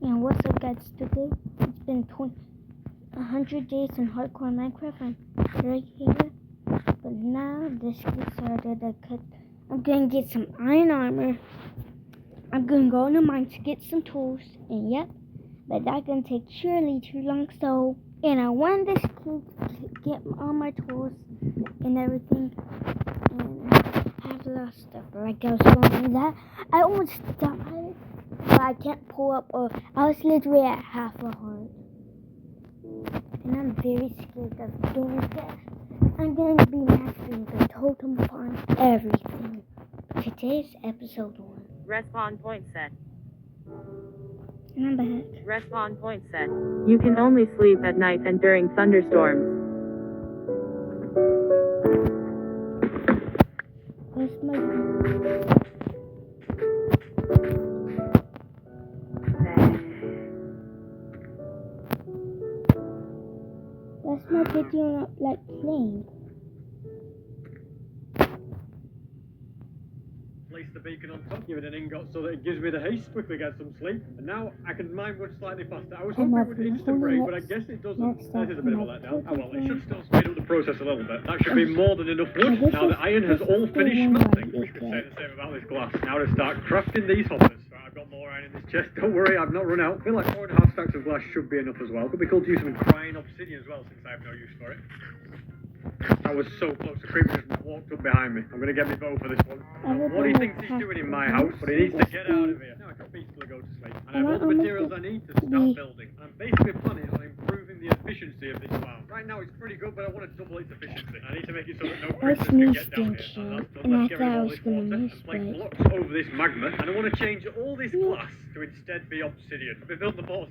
And what's up, guys? Today it's been 100 days in hardcore Minecraft. I'm right here, but now this gets started. I'm gonna get some iron armor. I'm gonna go in the mine to get some tools, and yep, but that's gonna take surely too long. So, and I want this kid to get all my tools and everything, and I have a lot of stuff. Like I was going to that, I almost died. But I can't pull up, or I was literally at half a heart. And I'm very scared of doing that. I'm going to be mastering the totem farm, everything. Today's episode 1. Respawn point set. And I'm back. Respawn point set. You can only sleep at night and during thunderstorms. Where's my... That's my video not like playing. Place the beacon on top, give it an ingot so that it gives me the haste, quickly get some sleep, and now I can mine wood slightly faster. I was hoping it would instant break, but I guess it doesn't. This is a bit of a letdown. Oh well, it should still speed up the process a little bit. That should be more than enough wood. Now the iron has all finished smelting. We could say the same about this glass. Now to start crafting these hoppers. Right, I've got more iron in this chest, don't worry, I've not run out. I feel like 4.5 stacks of glass should be enough as well. Could be cool to use some crying obsidian as well, since I have no use for it. I was so close, the creeper just walked up behind me. I'm gonna get my bow for this one. What he thinks he's doing in my house, but he needs to get out of here. Now I can peacefully go to sleep. And I have all the materials I need to start building. And I'm basically planning on improving the efficiency of this farm. Right now it's pretty good, but I want to double its efficiency. I need to make it so that no creepers can get down here. So that's done. Let's get rid of all this water and place blocks over this magma. And I want to change all this glass to instead be obsidian. I've been building the boat.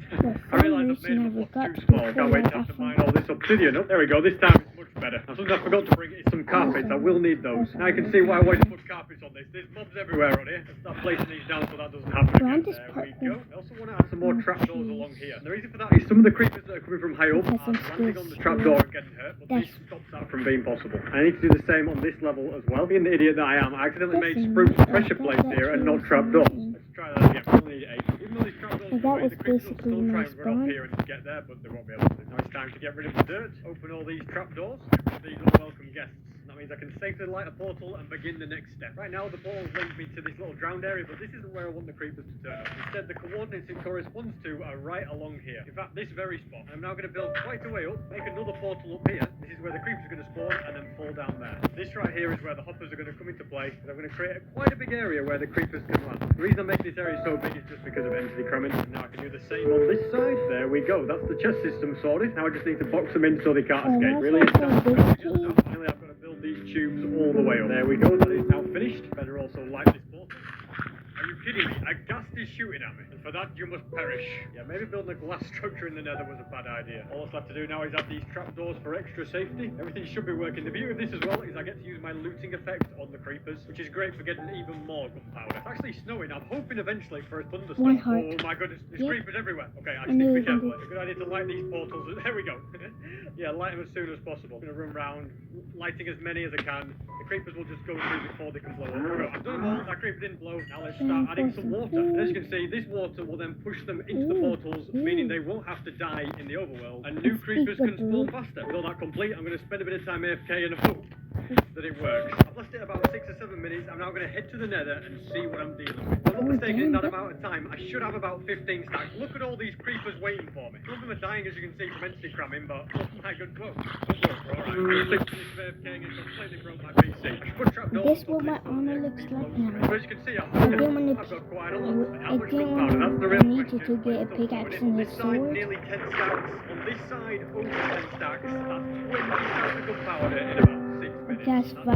I realise I've made the block too small. Can't wait to have to mine all this obsidian up. There we go, this time it's much better. Now something I forgot to bring is some carpets. I will need those. Now you can see why I wanted to put carpets on this. There's mobs everywhere on here. Let's start placing these down so that doesn't happen again. There we go. I also want to add some more trapdoors along here. And the reason for that is some of the creepers that are coming from high up are landing on the trapdoor and getting hurt, but this stops that from being possible. I need to do the same on this level as well. Being the idiot that I am, I accidentally made spruce pressure plates here and not trapdoors. Let's try that again. We'll need 8. Even though these trapdoors are away, the creepers will still try and run up here and get there, but they won't be able to. Now it's time to get rid of the dirt, open all these trapdoors, these unwelcome guests. That means I can safely light a portal and begin the next step. Right now the portals link me to this little drowned area, but this isn't where I want the creepers to turn up. Instead, the coordinates it corresponds to are right along here. In fact, this very spot. I'm now going to build quite a way up, make another portal up here. This is where the creepers are going to spawn and then fall down there. This right here is where the hoppers are going to come into play, and I'm going to create quite a big area where the creepers can land. The reason I'm making this area so big is just because of entity cramming, and now I can do the same on this side. There we go. That's the chest system sorted. Now I just need to box them in so they can't escape. Really, it's time to go. Finally, I've got to build these tubes all the way up. There we go, that is now finished. Better also light this portal. Are you kidding me? A ghast is shooting at me, and for that you must perish. Yeah, maybe building a glass structure in the nether was a bad idea. All that's left to do now is add these trapdoors for extra safety. Everything should be working. The beauty of this as well is I get to use my looting effect on the creepers, which is great for getting even more gunpowder. It's actually snowing. I'm hoping eventually for a thunderstorm. Oh my goodness, there's creepers everywhere. Okay, I just need to be careful. It's a good idea to light these portals. There we go. Yeah, light them as soon as possible. I'm gonna run around, lighting as many as I can. The creepers will just go through before they can blow up. I've done them all. That creeper didn't blow. Now let's start adding some water. And as you can see, this water will then push them into the portals, meaning they won't have to die in the overworld, and new creepers can spawn faster. With all that complete, I'm going to spend a bit of time AFK and hope that it works. I've left it about 6 or 7 minutes. I'm now going to head to the nether and see what I'm dealing with. If I'm not mistaken, in that amount of time, I should have about 15 stacks. Look at all these creepers waiting for me. Some of them are dying, as you can see, from entity cramming, but oh my good whoa. Alright, 6 minutes of AFKing and completely broke my PC. This is what my armor looks like now. As you can see, I've got quite a lot. I need you to get a pickaxe and a sword. Nearly 10 stacks. On this side, over 10 stacks. That's 20 stacks of gunpowder in about 6 minutes. That's 5 so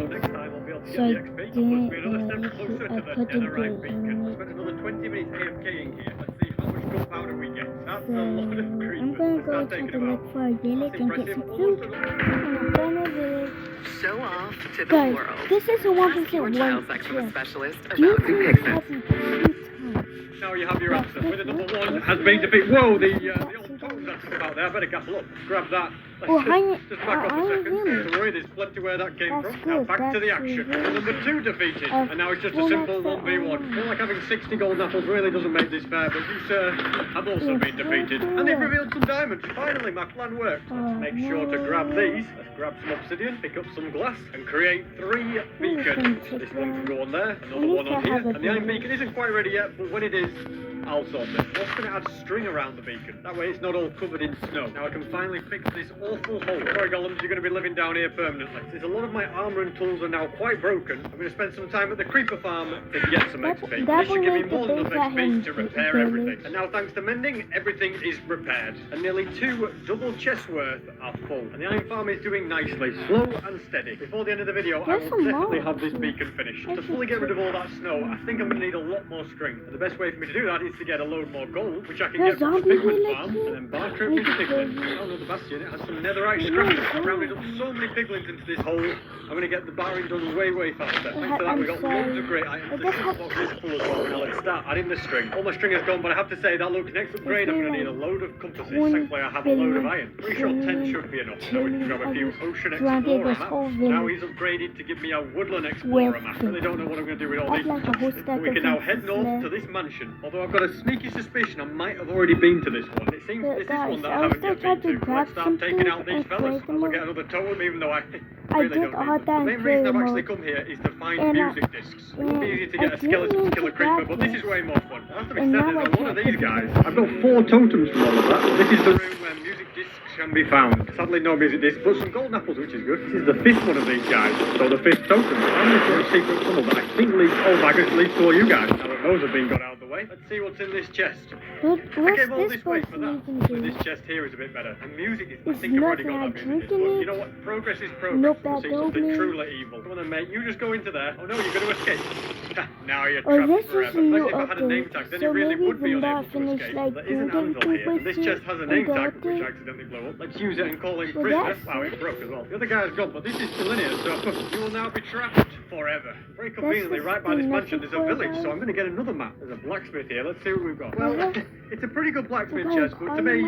next time I'll be able to get the XP. That puts me another step closer to the netherite beacon. I'll spend another 20 minutes AFKing here. Let's see how much gunpowder we get. That's a lot of creepers. I'm gonna go to look for a village and get some food. I'm gonna village. Show off to the Guys, world. this is a 1% Your one. child sexual specialist about You the can Pixis. have me Now you have your answer. With the number 1 has been defeated. Whoa, the old totems that's about there. I better gapple up. Grab that. Oh, just back off a second. Don't worry, there's plenty where that came That's from. Now good, back to the that's action. really Number 2 defeated, good. and now it's just a Well, simple that's 1v1. I feel like having 60 golden apples really doesn't make this fair, but you, sir, have also Yes, been defeated. And they've revealed some diamonds. Finally, my plan worked. Let's make sure to grab these. Let's grab some obsidian, pick up some glass, and create 3 beacons. This one can go on there, another one on here. And the iron beacon isn't quite ready yet, but when it is, I'll sort it. I'm also going to add string around the beacon. That way it's not all covered in snow. Now I can finally fix this awful hole. Sorry, golems, you're going to be living down here permanently. Since a lot of my armor and tools are now quite broken, I'm going to spend some time at the creeper farm to get some XP. This should give me more than enough XP to repair everything. And now thanks to mending, everything is repaired. And nearly 2 double chests worth are full. And the iron farm is doing nicely, slow and steady. Before the end of the video, I will definitely have this beacon finished. To fully get rid of all that snow, I think I'm going to need a lot more string. And the best way for me to do that is to get a load more gold, which I can get from the pigment farm, and then bar trip with piglins. Oh, another bastion, it has some netherite scrap. I've rounded up so many piglins into this hole, I'm going to get the barring done way faster. Thanks to that, we got loads of great items. The ship box is full as well. Now let's start adding the string. All my string is gone, but I have to say, that looks next upgrade. I'm going to need a load of compasses. Thankfully, I have a load of iron. Pretty sure 10 should be enough. Now we can grab a few Ocean Explorer maps. Now he's upgraded to give me a Woodland Explorer map. I really don't know what I'm going to do with all these maps. But we can now head north to this mansion. Although I've got a sneaky suspicion I might have already been to this one. It seems this is one that I haven't yet been to. Let's start taking out these fellas. I'll get another totem, even though I really don't need them. The main reason I've actually come here is to find music discs. It would be easy to get a skeleton to kill a creeper, but this is way more fun. I have to be said, there's a lot of these guys. I've got 4 totems from all of that. This is the room where music discs can be found. Sadly, no music discs, but some golden apples, which is good. This is the 5th one of these guys, so the 5th totem. I'm just got a secret tunnel that I think leads, oh my goodness, leads to all you guys. Now that those have been got out of the way, let's see what's in this chest. I gave all this weight for that, but this chest here is a bit better. And music is, I think I've already got that music. But you know what? Progress is progress. We'll see something truly evil. Come on then, mate, you just go into there. Oh no, you're going to escape. Now you're trapped forever. Imagine if I had a name tag, then you really would be unable to escape. There is an anvil here, and this chest has a name tag, which I accidentally blew up. Let's use it and call him prisoner. Wow, it broke as well. The other guy's gone, but this is still in here, so you will now be trapped forever. Very conveniently, right by this mansion, there's a village, so I'm going to get another map. There's a blacksmith here. Let's see what we've got. Well, it's a pretty good blacksmith chest, but to me,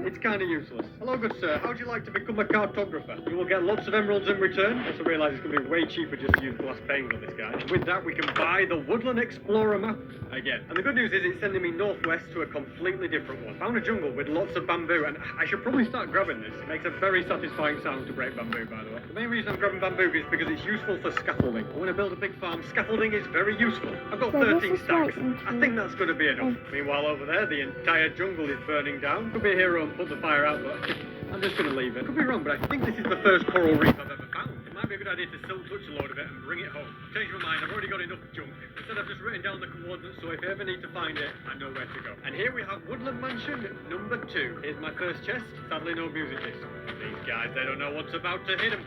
it's kind of useless. Hello, good sir. How'd you like to become a cartographer? You will get lots of emeralds in return. Also realise it's going to be way cheaper just to use glass panes on this guy. And with that, we can buy the Woodland Explorer map again. And the good news is it's sending me northwest to a completely different one. Found a jungle with lots of bamboo, and I should probably start grabbing this. It makes a very satisfying sound to break bamboo, by the way. The main reason I'm grabbing bamboo is because it's useful for scaffolding. I want to build a big farm. Scaffolding is very useful. I've got 13 stacks. I think that's going to be enough. Meanwhile, over there, the entire jungle is burning down. Could be a hero and put the fire out, but I'm just going to leave it. Could be wrong, but I think this is the first coral reef I've ever found. It might be a good idea to silk touch a load of it and bring it home. Change my mind, I've already got enough junk. Instead, I've just written down the coordinates, so if I ever need to find it, I know where to go. And here we have Woodland Mansion number 2. Here's my first chest. Sadly, no music disc. These guys, they don't know what's about to hit them.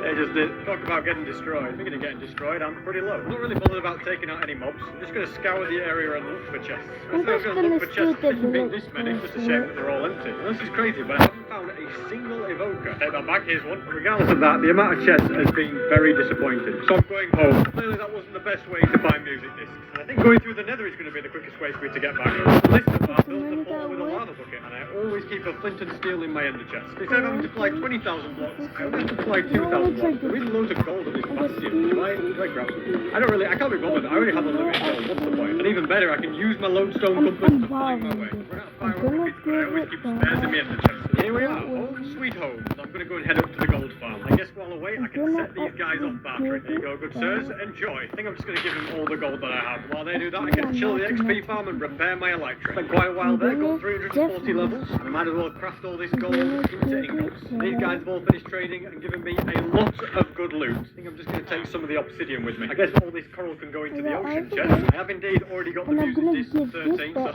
They just talk about getting destroyed. Speaking of getting destroyed, I'm pretty low. I'm not really bothered about taking out any mobs. I'm just going to scour the area and look for chests. I was going to look for chests that didn't beat this many. It's just a shame that they're all empty. And this is crazy, but I haven't found a single evoker. Take that back, here's one. But regardless of that, the amount of chests has been very disappointing. So I'm going home. Clearly that wasn't the best way to find music discs. And I think going through the nether is going to be the quickest way for me to get back. This time I built the portal with a lava bucket, and I always keep a flint and steel in my ender chest. Instead of having to fly 20,000 blocks, I only have to fly 2,000 blocks. There is loads of gold in this bastion. Do I grab some? I can't be bothered. I already have a limited gold. What's the point? And even better, I can use my lodestone compass to find my way. We're out of fire rockets, but I always keep spares in my ender chest. And here we are, home sweet home. So I'm going to go and head up to the gold farm. I guess while I wait, I can set these guys off bartering. There you go, good sirs. Enjoy. I think I'm just going to give them all the gold that I have. While they do that, I can chill the XP farm and repair my elytra. Spent quite a while there, got 340 levels. I might as well craft all this gold into ingots. These guys have all finished trading and given me a lot of good loot. I think I'm just going to take some of the obsidian with me. I guess all this coral can go into the ocean chest. I have indeed already got the music disc 13, so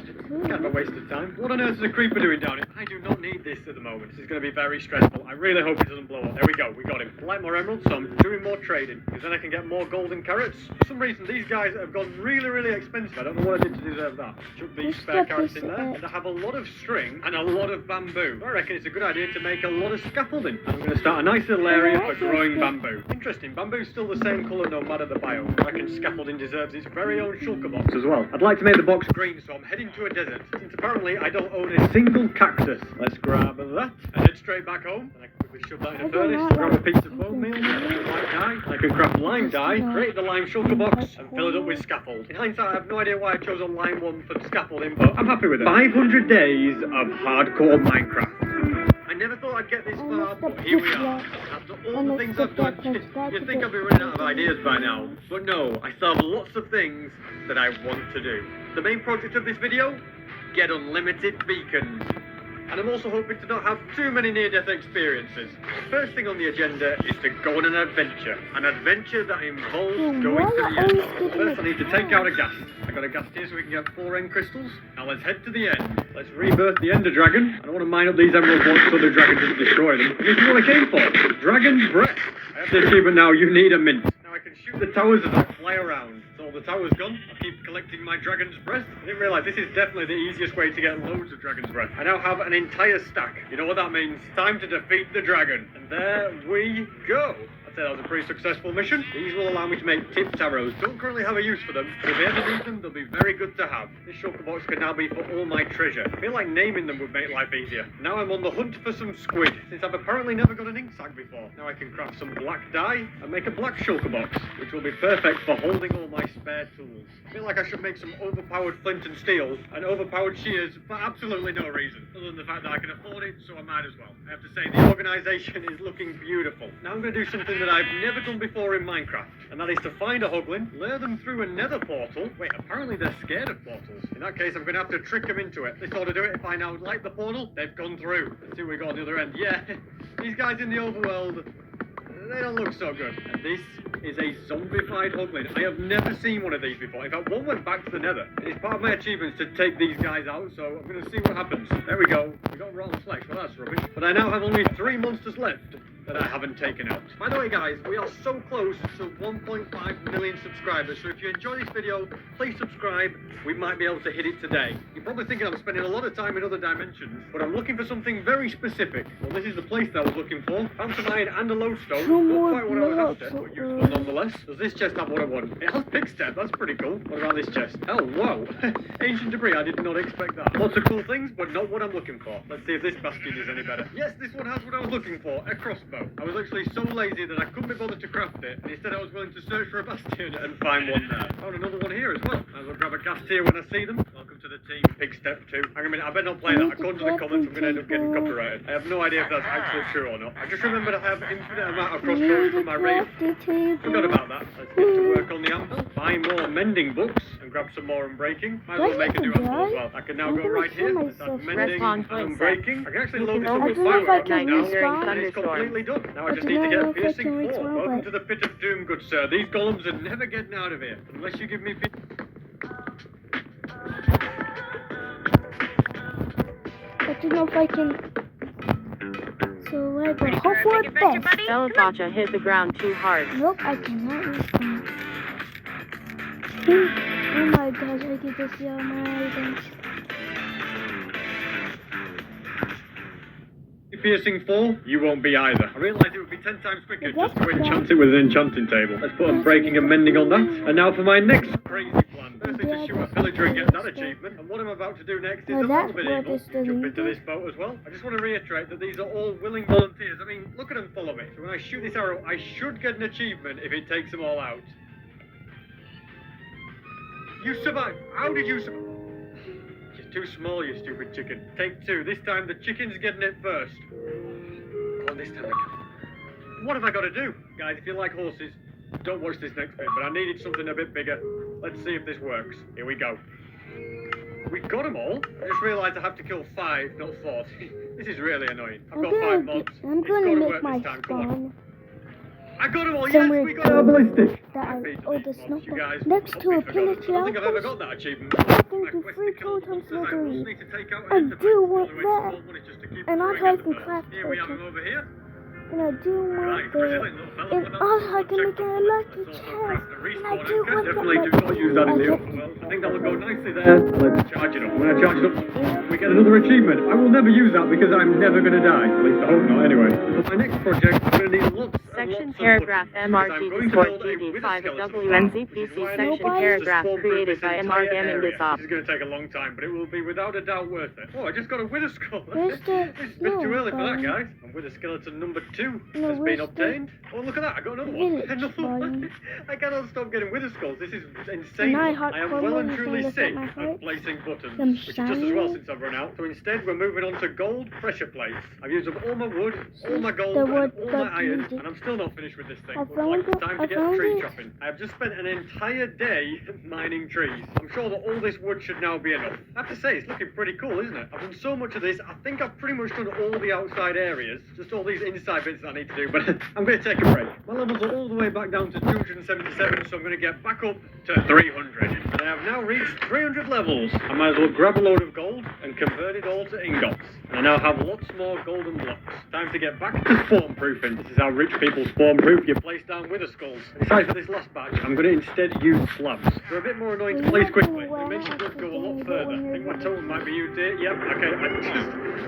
kind of a waste of time. What on earth is a creeper doing down here? I do not need this at the moment. This is going to be very stressful. I really hope it doesn't blow up. There we go, we got him. I like more emeralds, so I'm doing more trading, because then I can get more golden carrots. For some reason, these guys have gone really expensive. I don't know what I did to deserve that. Chuck these spare carrots in there, and I have a lot of string and a lot of bamboo. I reckon it's a good idea to make a lot of scaffolding. I'm going to start a nice little area for growing bamboo. Interesting, bamboo's still the same colour no matter the biome. I reckon scaffolding deserves its very own shulker box as well. I'd like to make the box green, so I'm heading to a desert, since apparently I don't own a single cactus. Let's grab a of that, and head straight back home. And I can quickly shove that in a furnace, grab a piece of foam meal, white dye. I can craft lime dye, create the lime shulker box, and fill it up with scaffold. In hindsight, I have no idea why I chose a lime one for the scaffolding, but I'm happy with it. 500 days of hardcore Minecraft. I never thought I'd get this far, but here we are. After all the things I've done, you'd think I'd be running out of ideas by now. But no, I still have lots of things that I want to do. The main project of this video? Get unlimited beacons. And I'm also hoping to not have too many near-death experiences. First thing on the agenda is to go on an adventure. An adventure that involves going to the end. First I need to take out a gas. I got a gas here so we can get 4 end crystals. Now let's head to the end. Let's rebirth the Ender Dragon. I don't want to mine up these emerald blocks so the dragon doesn't destroy them. And this is what I came for. Dragon's Breath. I have the achievement now, you need a mint. Now I can shoot the towers as I fly around. So the tower's gone. I keep collecting my Dragon's Breath. I didn't realise this is definitely the easiest way to get loads of Dragon's Breath. I now have an entire stack. You know what that means? Time to defeat the dragon. And there we go. I'd say that was a pretty successful mission. These will allow me to make tipped arrows. Don't currently have a use for them, but if I ever need them, they'll be very good to have. This shulker box can now be for all my treasure. I feel like naming them would make life easier. Now I'm on the hunt for some squid, since I've apparently never got an ink sac before. Now I can craft some black dye and make a black shulker box, which will be perfect for holding all my spare tools. I feel like I should make some overpowered flint and steel and overpowered shears for absolutely no reason, other than the fact that I can afford it, so I might as well. I have to say, the organisation is looking beautiful. Now I'm going to do something that I've never done before in Minecraft, and that is to find a hoglin, lure them through a nether portal. Wait, apparently they're scared of portals. In that case, I'm going to have to trick them into it. This ought to do it. If I now light the portal, they've gone through. Let's see what we got on the other end. Yeah, these guys in the overworld, they don't look so good. And this is a zombified hoglin. I have never seen one of these before. In fact, one went back to the nether. It's part of my achievements to take these guys out, so I'm going to see what happens. There we go. We got rotten flesh. Well, that's rubbish. But I now have only 3 monsters left that I haven't taken out. By the way, guys, we are so close to 1.5 million subscribers, so if you enjoy this video, please subscribe. We might be able to hit it today. You're probably thinking I'm spending a lot of time in other dimensions, but I'm looking for something very specific. Well, this is the place that I was looking for. Found some iron and a lodestone. Not quite what I was after, but useful nonetheless. Does this chest have what I want? It has pig step, that's pretty cool. What about this chest? Oh, wow. Ancient debris, I did not expect that. Lots of cool things, but not what I'm looking for. Let's see if this bastion is any better. Yes, this one has what I was looking for, a crossbow. I was actually so lazy that I couldn't be bothered to craft it, and instead I was willing to search for a bastion and find one there. Found another one here as well. Might as well grab a gas tier when I see them. Welcome to the team, Pig Step 2. Hang on a minute, I better not play that. According to the comments, I'm going to end up getting copyrighted. I have no idea if that's actually true or not. I just remembered I have infinite amount of crossbows from my raid. Forgot about that. Let's get to work on the anvil. Buy more mending books and grab some more unbreaking. Might as well make a new anvil as well. I can now go right here. Let's start mending and unbreaking. I can actually load this up with fireworks now, and it's completely done. Now I just need to get a piercing 4. Welcome to the pit of doom, good sir. These golems are never getting out of here unless you give me. I don't know if I can survive or hope for the best. Elevacha hit the ground too hard. Nope, I cannot respond. Oh my gosh, I get to see all my items. Piercing 4, you won't be either. I realised it would be 10 times quicker just to enchant it with an enchanting table. Let's put unbreaking and mending on that. And now for my next crazy plan. Firstly, to shoot a villager and get that achievement. And what I'm about to do next is a little bit evil. Jump into this boat as well. I just want to reiterate that these are all willing volunteers. I mean, look at them follow me. So when I shoot this arrow, I should get an achievement if it takes them all out. You survived. How did you survive? Too small, you stupid chicken. Take 2. This time the chicken's getting it first. Come on, this time I can. What have I got to do? Guys, if you like horses, don't watch this next bit, but I needed something a bit bigger. Let's see if this works. Here we go. We got them all. I just realised I have to kill 5, not 4. This is really annoying. I've got 5 mobs. I'm going to make my spawn. I got them all, yes, we got them. Ballistic. The snow next to a pinnacle. I don't think I've ever got that achievement. Thank you, 3 totems leathery. I do want that. And also I can craft Here we have him over here. And I do want that. And also I can make an electric chest. And I do want that. Definitely do not use that in the overworld. I think that will go nicely there. Let's charge it up. When I charge it up, we get another achievement. I will never use that because I'm never going to die. At least I hope not anyway. For my next project, I'm going to need lots Section lots of paragraph buttons, because I'm MRG going to Sport build a GD5 wither skeleton farm, WNZPC which is why I section need to paragraph spawn-proof created this by entire MR Gaming area. Desop. This is going to take a long time, but it will be without a doubt worth it. Oh, I just got a wither skull. Where's the- It's a bit too no, early for that, Brian. guys. And wither skeleton number 2 No, has been where's the obtained. Oh, look at that. I got another one. village, Another one. Brian? I cannot stop getting wither skulls. This is insane. My I heart am crumbled well and when I truly look at sick my of heart. placing buttons, Them which is just as well shiny. since I've run out. So instead, we're moving on to gold pressure plates. I've used up all my wood, all my gold, The and wood all got my iron, needed. and I'm still not finished with this thing. I Looks found like it's it. time I to get found tree it. chopping. I have just spent an entire day mining trees. I'm sure that all this wood should now be enough. I have to say, it's looking pretty cool, isn't it? I've done so much of this. I think I've pretty much done all the outside areas. Just all these inside bits that I need to do, but I'm going to take a break. My levels are all the way back down to 277, so I'm going to get back up to 300. And I have now reached 300 levels. I might as well grab a load of gold and convert it all to ingots. And I now have lots more golden blocks. Time to get back to spawn proofing. This is how rich people spawn proof. You place down wither skulls. Besides, for this last batch, I'm going to instead use slabs. They're a bit more annoying to place quickly. It makes your blood go a lot further. I think my totem might be used here. Yep, okay.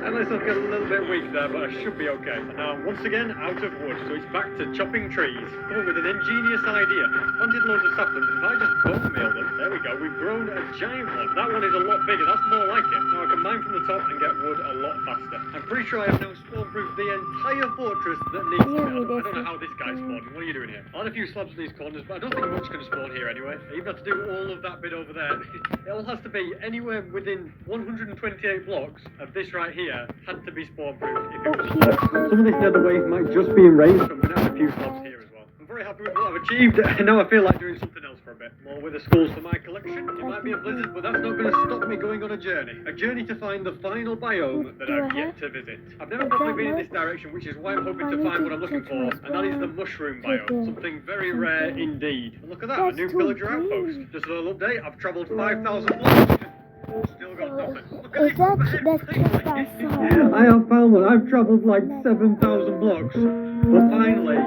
I let myself get a little bit weak there, but I should be okay. And now I'm once again out of wood, so it's back to chopping trees. Come up with an ingenious idea. Planted loads of saplings, and if I just bone meal them, there we go. We've grown a giant one. That one is a lot bigger. That's more like it. Now I can mine from the top and get wood a lot faster. I'm pretty sure I have now spawn-proofed the entire fortress that needs to Yeah, build. I we don't know did. how this guy's spawned. What are you doing here? I had a few slabs in these corners, but I don't think much can spawn here anyway. I even have to do all of that bit over there. It all has to be anywhere within 128 blocks of this right here had to be spawn-proof. If it was some of this nether wave might just be enraged, so I'm going to add a few slabs here as well. I'm very happy with what I've achieved, and now I feel like doing something else for a bit. More wither skulls for my collection. It might be a blizzard, but that's not going to stop me going on a journey. A journey to find the final biome that I've yet to visit. I've never properly been in this direction, which is why I'm hoping to find what I'm looking for, and that is the mushroom biome. Something very rare indeed. And look at that, a new villager outpost. Just a little update, I've travelled 5,000 blocks. Still got nothing. Look at Is this. that just outside? I have found one. I've travelled like 7,000 blocks. But finally,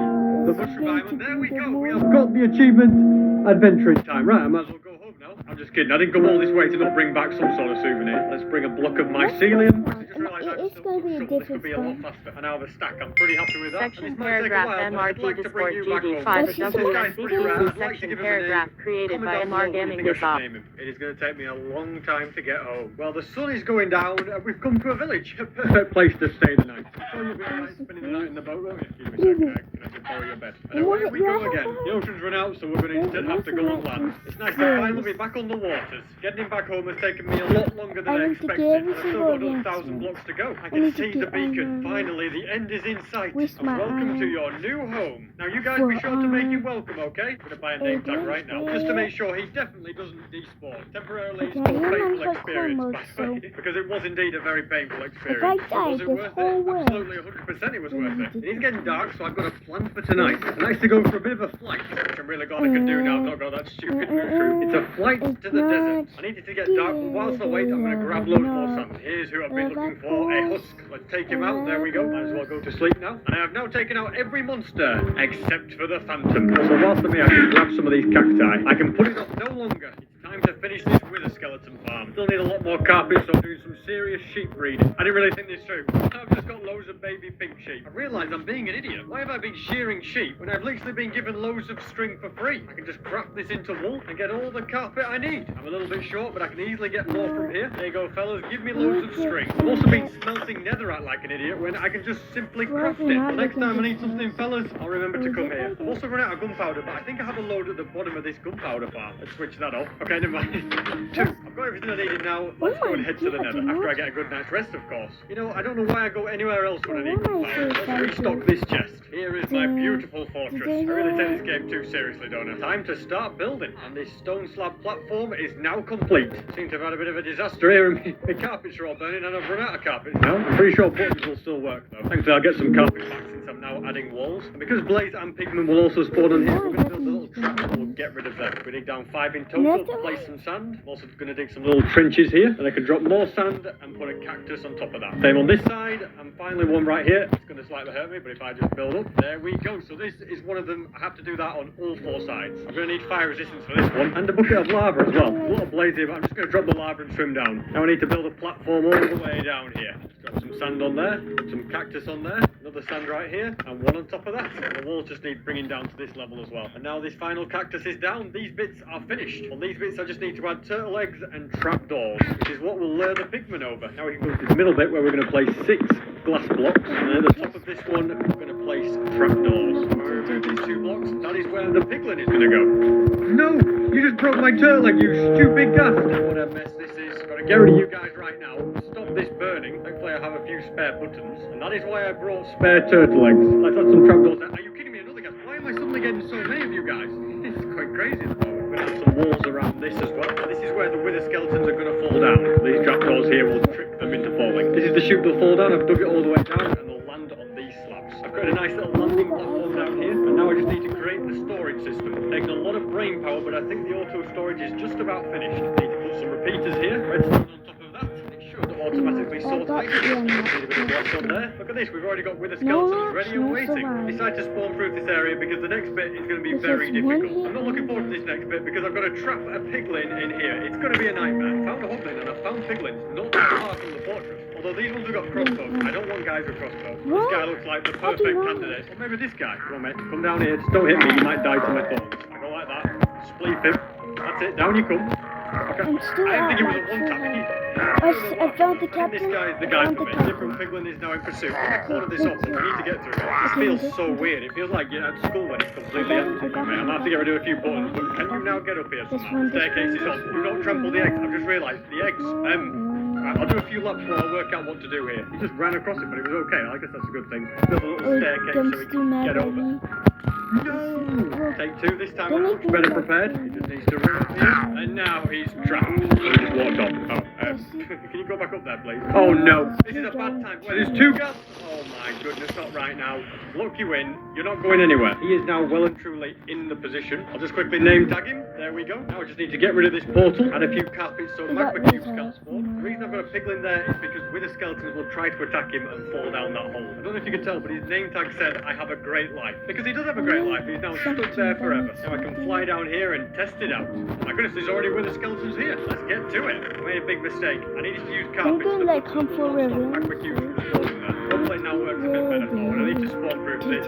the mushroom biome, and there we go. We have got the achievement. Adventuring time. Right, I might as well go home now. I'm just kidding. I didn't come all this way to not bring back some sort of souvenir. Let's bring a block of mycelium. I just realised I'm It's still gonna be a short. This could different be a lot spot. faster. And now I have a stack. I'm pretty happy with that. Section And this might take a paragraph while, but I'd MRG like to bring you back home. Sport GD5 This guy's pretty rare. I'd like to section give him a paragraph name. created Comment by down MR below what you Gaming think I should Desop. name him. It is going to take me a long time to get home. Well, the sun is going down, and we've come to a village. A perfect place to stay the night. I'm sure you'll be alright spending the night in the boat, won't you? Give me a sec, can I just borrow your bed? And away we go again. The ocean's run out, so we're going to instead have to go on land. It's nice to finally be back on the waters. Getting back home has taken me a lot longer than I I need to expected, get and I've still got another 1,000 blocks to go. I can need to see the get beacon. iron. Finally, the end is in sight. Where's And my welcome to iron? your new home. Now, you guys be sure to make him welcome, okay? I'm going to buy a name tag right now, just to make sure he definitely doesn't despawn. Temporarily, it's Okay, called I'm on painful hardcore experience, mode, by the way, because it was indeed a very painful experience. I But die was it this worth whole it? way. Absolutely, 100% it was worth it. It is getting dark, so I've got a plan for tonight. And that's to go for a bit of a flight, which I'm really glad I can do now. I've not got that stupid route. It's a flight to the desert. I need it to get dark, but whilst I wait, I'm going to grab loads more sand. Here's who I've been looking for, a husk. Let's take him out. There we go. Might as well go to sleep now. And I have now taken out every monster, except for the phantom. So whilst I'm here, I can grab some of these cacti. I can put it off no longer. It's time to finish this wither skeleton farm. Still need a lot more carpet, so I'm doing some serious sheep breeding. I didn't really think this through. I've just got loads of baby pink sheep. I realised I'm being an idiot. Why have I been shearing sheep when I've literally been given loads of string for free? I can just craft this into wool and get all the carpet I need. I'm a little bit short, but I can easily get more from here. There you go, fellas. Give me loads of string. I've also been smelting netherite like an idiot when I can just simply craft it. The next time I need something, fellas, I'll remember to come here. I've also run out of gunpowder, but I think I have a load at the bottom of this gunpowder farm. Let's switch that off. Okay, never mind. Two. I've got everything I needed now. Let's go and head to the nether after I get a good night's rest, of course. You know, I don't know why I go anywhere else when I need gunpowder. Let's restock this chest. Here is my beautiful fortress. I really take this game too seriously, don't I? Time to start building. And this stone slab platform is now complete. Seem to have had a bit of a disaster here, and my carpets are all burning, and I've run out of carpets now. I'm pretty sure buttons will still work, though. Thankfully, I'll get some carpet back since I'm now adding walls. And because Blaze and Pigman will also spawn on here, we're going to build a little trap that will get rid of them. We dig down 5 in total, place some sand. I'm also going to dig some little trenches here, and I can drop more sand and put a cactus on top of that. Same on this side, and finally one right here. It's going to slightly hurt me, but if I just build up, there we go. So this is one of them. I have to do that on all 4 sides. I'm going to need fire resistance for this one, and a bucket of lava as well. A lot of blaze here, but I'm just going to drop the lava and swim down. Now I need to build a platform all the way down here. Just drop some sand on there, some cactus on there, another another sand right here, and one on top of that. The walls just need bringing down to this level as well. And now this final cactus is down. These bits are finished. On these bits, I just need to add turtle eggs and trapdoors, which is what will lure the pigmen over. Now we can go to this middle bit where we're going to place 6 glass blocks, and at the top of this one, we're going to place trapdoors. When we remove these 2 blocks, that is where the piglin is going to go. No! You just broke my turtle egg, you stupid ghast! What a mess this is. Gotta get rid of you guys right now. Stop this burning. Thankfully, I have a few spare buttons, and that is why I brought spare turtle eggs. Let's add some trapdoors there. Are you kidding me? Another ghast? Why am I suddenly getting so many of you guys? This is quite crazy at the moment. We're gonna have some walls around this as well. This is where the wither skeletons are gonna fall down. These trapdoors here will trick them into falling. This is the chute they'll fall down. I've dug it all the way down, and they'll land on these slabs. I've got a nice little landing platform down here, and now I just need to create the storage system. Takes a lot of brain power, but I think the auto storage is just about finished. Need to put some repeaters here. Redstone on top of that. It should automatically sort out. Need a bit of glass on there. Look at this, we've already got wither skeletons ready and waiting. Decide to spawn proof this area because the next bit is going to be very difficult. I'm not looking forward to this next bit because I've got to trap a piglin in here. It's going to be a nightmare. I found a hoglin and I found piglins not that far from the fortress. Although these ones have got crossbows, I don't want guys with crossbows. This guy looks like the perfect candidate. Or maybe this guy. Come on, mate. Come down here. Just don't hit me. You might die to my thorns. I go like that. Spleef him. That's it. Down you come. Okay. I'm still I didn't think it was at, a one-tap. I found the captain. This guy is the guy for me. Different piglin is now in pursuit. I cornered this off, so we need to get through it. This feels so weird. It feels like you're at school when it's completely empty. I'm going to have to get rid of a few buttons, but can you now get up here somehow? The staircase is on. Do not trample the eggs. I've just realised the eggs. I'll do a few laps while I work out what to do here. He just ran across it, but it was okay. I guess that's a good thing. Build a little staircase so we can get over. No! Take 2 this time. I'm much better prepared. He just needs to run up here. And now he's trapped. So he just walked off. Oh, can you go back up there, please? Oh no! This is a bad time. Where there's 2 guys. Oh my goodness, not right now. Lock you in. You're not going anywhere. He is now well and truly in the position. I'll just quickly name tag him. There we go. Now I just need to get rid of this portal. Add a few carpets so magma cubes can't spawn. The reason I've got a piglin there is because wither skeletons will try to attack him and fall down that hole. I don't know if you can tell, but his name tag said, I have a great life. Because he does have a great life. He's now stuck there forever. Now I can fly down here and test it out. My goodness, there's already wither skeletons here. Let's get to it. I made a big mistake. I needed to use carpets. I'm going like come for revenge. Magma cubes from spawning there. Hopefully it now works a bit better. Oh, and I need to spawn proof this.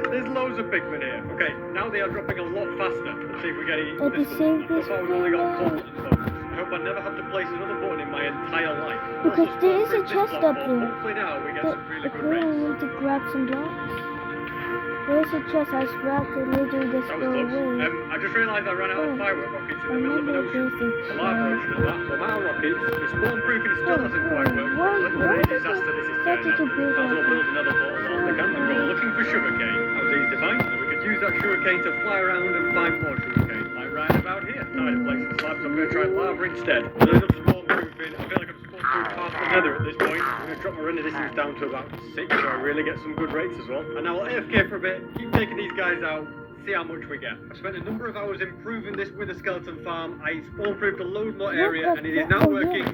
There's loads of pigmen here. Okay, now they are dropping a lot faster. Let's see if we get any. So far we've only got gold and stuff. I hope I never have to place another button in my entire life. Because there is a chest up there. Hopefully now we get some really good I rates. need to grab some blocks. There's a chest. I grabbed it literally just That go was close. away. I just realised I ran out of firework rockets in the middle of an ocean. A large ocean at that. So I'm out of rockets. The spawn proofing still hasn't quite worked. What a disaster this is turning out. Might as well build another portal off the camp and go looking for sugarcane. That was easy to find. And we could use that sugarcane to fly around and find more sugarcane. Like right about here. Now to place some slabs. I'm going to try lava instead. There's enough spawn proofing. I feel like I'm spawn proof half the nether at this point. I'm going to drop my render distance down to about 6 so I really get some good rates as well. And now I'll AFK for a bit, keep taking these guys out, see how much we get. I've spent a number of hours improving this wither skeleton farm. I spawn proofed a load more area and it is now working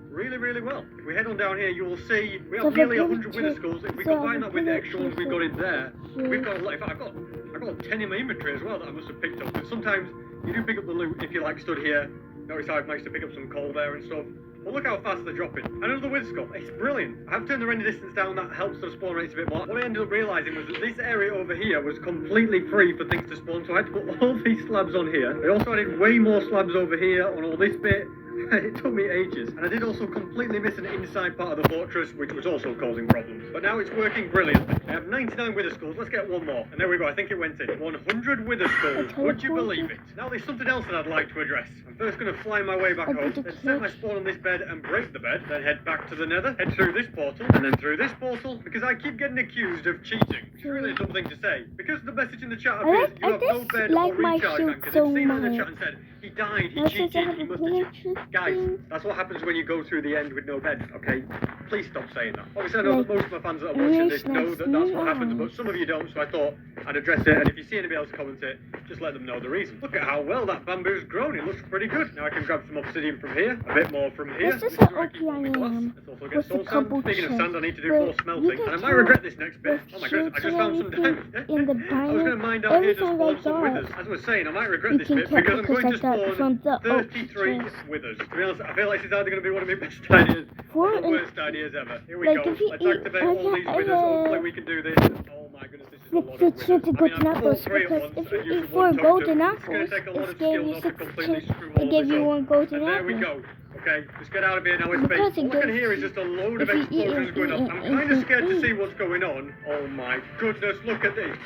really, really well. If we head on down here, you will see we have nearly 100 wither skulls. If we combine that with the extra ones we've got in there, we've got a lot. In fact, I've got 10 in my inventory as well that I must have picked up. Because sometimes you do pick up the loot if you like stood here. Notice how I've managed to pick up some coal there and stuff. Well, look how fast they're dropping. Another wither skull. It's brilliant. I have turned the render distance down. That helps the spawn rates a bit more. What I ended up realising was that this area over here was completely free for things to spawn. So I had to put all these slabs on here. I also added way more slabs over here on all this bit. It took me ages. And I did also completely miss an inside part of the fortress, which was also causing problems. But now it's working brilliantly. I have 99 wither skulls. Let's get one more. And there we go. I think it went in. 100 wither skulls. Would you believe it? Now there's something else that I'd like to address. I'm first going to fly my way back home. Then set my spawn on this bed and break the bed. Then head back to the nether. Head through this portal. And then through this portal. Because I keep getting accused of cheating. It's really a dumb thing to say. Because the message in the chat appears you have no bed or recharge tank. Because it's seen in the chat and said, he died, he cheated, he must have cheated. Guys, that's what happens when you go through the end with no bed, okay? Please stop saying that. Obviously, I know that most of my fans that are watching this know that that's what happens, but some of you don't, so I thought I'd address it. And if you see anybody else comment it, just let them know the reason. Look at how well that bamboo's grown. It looks pretty good. Now I can grab some obsidian from here, a bit more from here. This is how how okay I Let's am. also get With soul the sand. couple Speaking of chests. sand, I need to do But more smelting. you And I can might regret this next bit. with Oh my goodness, I just shoots found some and diamonds. everything in the I was going to biome, mine down here to everything spawn like some that. withers. As I was saying, I might regret You this can bit catch because I'm because going to I got spawn from the 33 chest. withers. To be honest, I feel like this is either going to be one of my best ideas For or the an- worst ideas ever. Here we like, go. if you Let's eat- activate all these withers. Hopefully we can do this. Oh my goodness, this is a lot of It's withers. to I golden mean, I've apples fought three at because once if and you used eat 4 one golden totem. It's going apples, to take a lot it of gave skill you not to 6 completely chips. screw It all gave this you up. 1 golden And there we apple. go. Okay, let's get out of here now in Because space. it All I can goes- hear is just a load of if you eat explosions it, going on. eat I'm it, kind of eat scared to it. see what's going on. Oh my goodness, look at this.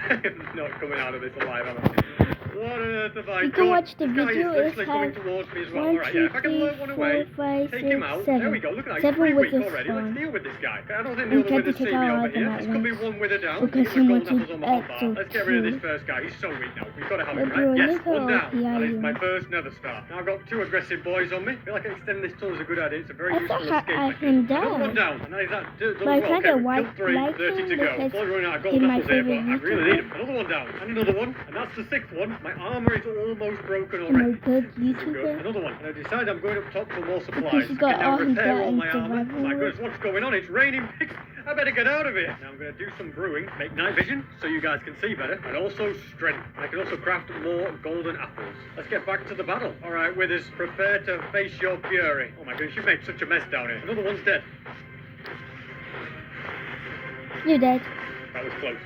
I'm not coming out of this alive, am I? What on earth have I You done? can watch the This guy video. is It literally coming has towards me as well. 1, Alright, yeah, 2, if I can 3, lure one 4, away, 5, take him 6, out. 7. There we go, look at that. He's 7 pretty with weak this already. Let's spawn. deal with this guy. I don't think We the other tried to withers see take me out over all here. them This at could be once. one wither down. Because Get he my wants golden to apples on my hot add bar. Let's get rid of this to first guy. He's so weak now. We've got to have But him, bro, right? Yes, look how one down. OP I That is am. my first nether star. Now I've got 2 aggressive boys on me. I feel like extending this tunnel is a good idea. It's a very I useful thought escape I mechanism. can Another one die. down. And that is that double But I rock. can't Okay, get we've white killed 3, light 30 to him go. because Probably running out of he's gold my apples here, but favorite I really need YouTuber. him. Another one down. And another one. And that's the 6th one. My armor is almost broken Am I already. good This is good. YouTuber? Another one. And I decided I'm going up top for more supplies. Because you got Can now all his repair all my buttons armor. survival Oh my mode. goodness, what's going on? It's raining pigs. I better get out of here. Now I'm going to do some brewing, make night vision so you guys can see better, and also strength. I can also craft more golden apples. Let's get back to the battle. All right, withers, prepare to face your fury. Oh my goodness, you've made such a mess down here. Another one's dead. You're dead. That was close.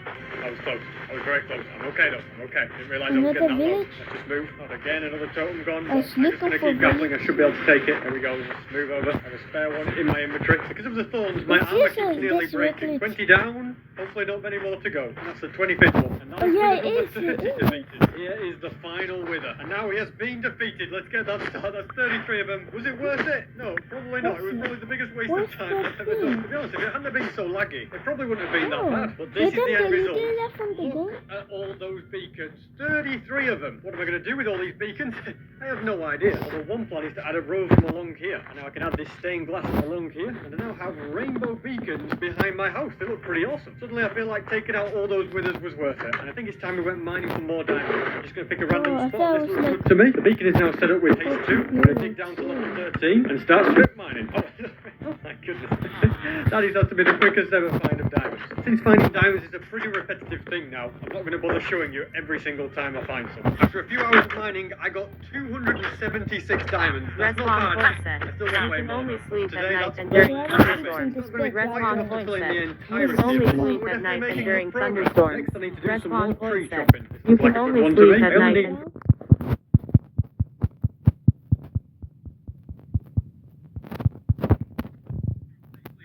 That was close. I was very close. I'm okay though. I'm okay. Didn't realise I was Another getting that low. village? Let's just move. Not again. Another totem gone. I was I'm just looking going to for keep grappling. I villages. should be able to take it. There we go. Let's move over. I have a spare one in my inventory. Because of the thorns, my It's armor just keeps nearly this breaking. regular- 20 down. Hopefully not many more to go. And that's the 25th one. And that Oh, is yeah, wither it number is, 30 it is. defeated. Here is the final wither. And now he has been defeated. Let's get that start. That's 33 of them. Was it worth it? No, probably not. It was probably the biggest waste of What's time that I've ever done. thing? To be honest, if it hadn't been so laggy, it probably wouldn't have been that Oh, bad. But this is the end you result. did that from the Look beginning? at all those beacons. 33 of them. What am I going to do with all these beacons? I have no idea. Although one plan is to add a row of them along here. And now I can add this stained glass along here. And I now have rainbow beacons behind my house. They look pretty awesome. Suddenly I feel like taking out all those withers was worth it. And I think it's time we went mining for more diamonds. I'm just going to pick a random I spot. thought This it was looks like- good to me. The beacon is now set up with haste 2. I'm going to dig down to level 13 and start strip mining. Oh my goodness. That has to be the quickest ever find of diamonds. Since finding diamonds is a pretty repetitive thing now, I'm not going to bother showing you every single time I find some. After a few hours of mining, I got 276 diamonds. That's not Respawn bad. point set. I still You want way can more. only sleep at Today, night that's and great. during It's not thunderstorms. going to be quite Respawn enough to point fill in set. the You entirety can only of it. sleep We're at night definitely and making during good progress. thunderstorms. Next, I need to do some Respawn more point tree set. chopping. This You looks like can a only good one to sleep me. at I only night need and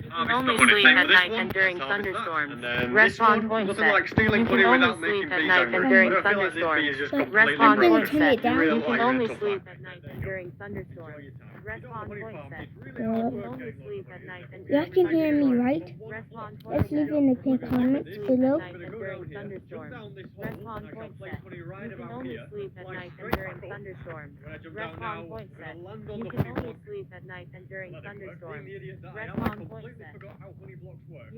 You can only sleep at night and during thunderstorms. And then Respawn this one, point nothing set. like stealing You honey can only without making sleep at bees night angry. and during But I feel like this bee is just thunderstorms. completely Respawn gonna point turn set. it down. You Real can life only tough sleep life. at night and during thunderstorms. Respawn point set. Yeah. You can only sleep at night and Y'all during can hear me, thunderstorms. right? Respawn point Let's set. leave in the pink comments below. Night and during thunderstorms. Respawn point set. You can only sleep at night and during thunderstorms. Respawn point set. You can only sleep at night and during thunderstorms. Respawn point set. You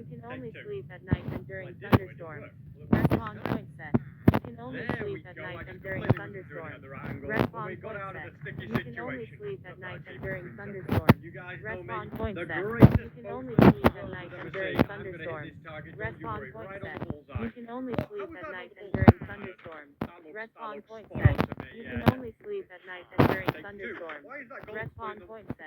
can only sleep at night and during thunderstorms. Respawn point set. You can only sleep at night and during thunderstorms. Respawn point set. You can only sleep at night and during thunderstorms. Respawn point set. You can only sleep at night and during thunderstorms. Respawn point set. You can only sleep at night and during thunderstorms. Respawn point set. You can only sleep at night and during thunderstorms. Respawn point set.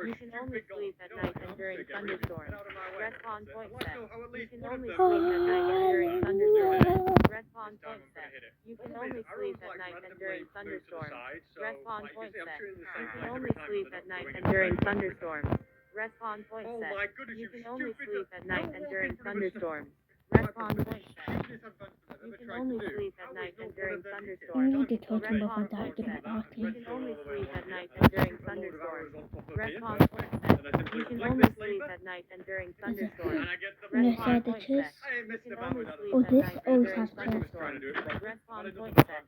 You can only sleep at night and during thunderstorms. Respawn point set. You can only sleep at night and during thunderstorms. Respawn point set. You can only sleep at night and during thunderstorms. Respawn point set. You can only sleep at night and during thunderstorms. Respawn point set. You can only sleep at night and during thunderstorms. Respawn point set. You can only sleep at night and during I thunderstorms. need to talk Respawn about that. point Get set. my off You here. can only sleep at night and during thunderstorms. Respawn point set. You can only sleep at night and during thunderstorms. And I Respawn said the point set. chest. You can only sleep Oh, at this night and always during has chest. thunderstorms. Respawn point set.